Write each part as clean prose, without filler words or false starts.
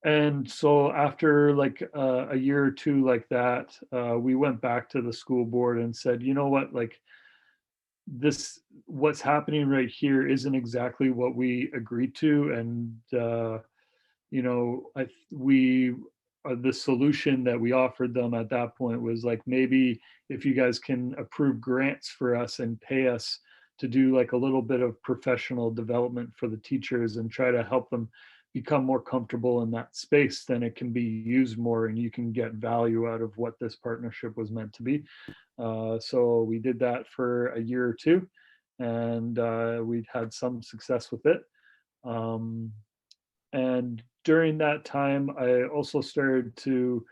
And so after like a year or two like that, we went back to the school board and said, you know what, like this, what's happening right here isn't exactly what we agreed to. And, you know, the solution that we offered them at that point was like, maybe if you guys can approve grants for us and pay us to do like a little bit of professional development for the teachers and try to help them become more comfortable in that space, then it can be used more and you can get value out of what this partnership was meant to be. So we did that for a year or two, and we'd had some success with it. Um, and during that time, I also started to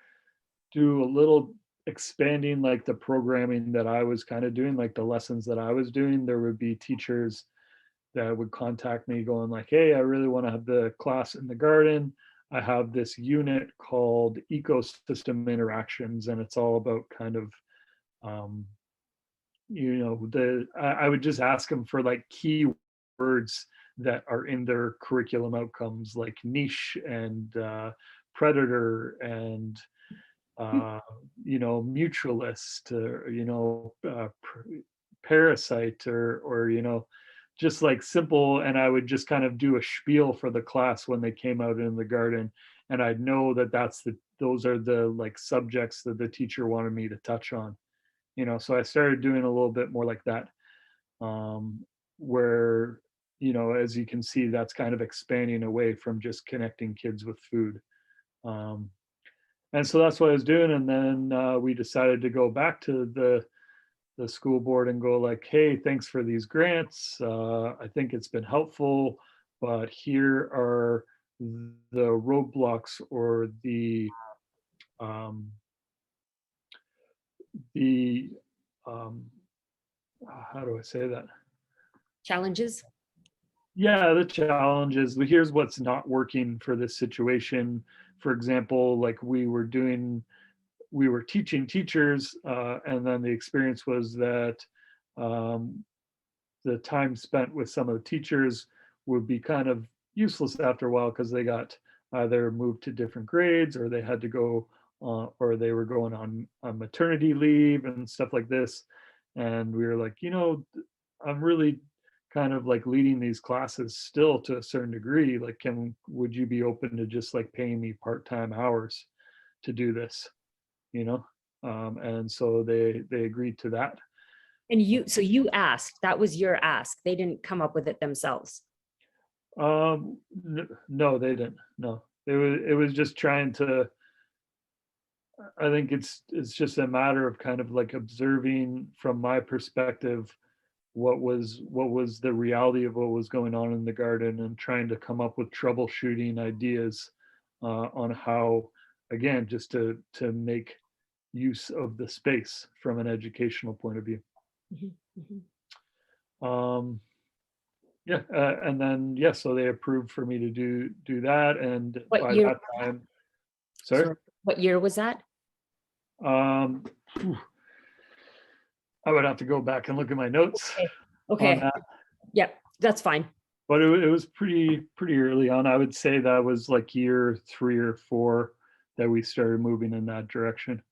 do a little expanding like the programming that I was kind of doing, like the lessons that I was doing. There would be teachers that would contact me going like, hey, I really want to have the class in the garden. I have this unit called ecosystem interactions, and it's all about kind of um, you know, I would just ask them for like key words that are in their curriculum outcomes, like niche and predator and uh, you know, mutualist, or you know, parasite, or you know, just like simple. And I would just kind of do a spiel for the class when they came out in the garden, and I'd know that those are the like subjects that the teacher wanted me to touch on, you know. So I started doing a little bit more like that, um, where, you know, as you can see, that's kind of expanding away from just connecting kids with food. um, and so that's what I was doing. And then we decided to go back to the school board and go like, hey, thanks for these grants, I think it's been helpful, but here are the roadblocks, or um, the um, how do I say that? Challenges. Yeah, the challenges. Here's what's not working for this situation. For example, like we were teaching teachers, and then the experience was that um, the time spent with some of the teachers would be kind of useless after a while because they got either moved to different grades, or they had to go, or they were going on maternity leave and stuff like this. And we were like, you know, I'm really kind of like leading these classes still to a certain degree. Like, would you be open to just like paying me part-time hours to do this? You know? And so they agreed to that. And so you asked, that was your ask. They didn't come up with it themselves. No, they didn't. No, it was just trying to. I think it's just a matter of kind of like observing from my perspective what was the reality of what was going on in the garden, and trying to come up with troubleshooting ideas on how, again, just to make use of the space from an educational point of view. Mhm, mhm. Um, yeah, and then yeah, so they approved for me to do that, and What by year? that time, sorry, Sorry. What year was that? um, I would have to go back and look at my notes Okay. on Okay. that, Yep. That's fine. but it was pretty early on. I would say that was like year 3 or 4 that we started moving in that direction.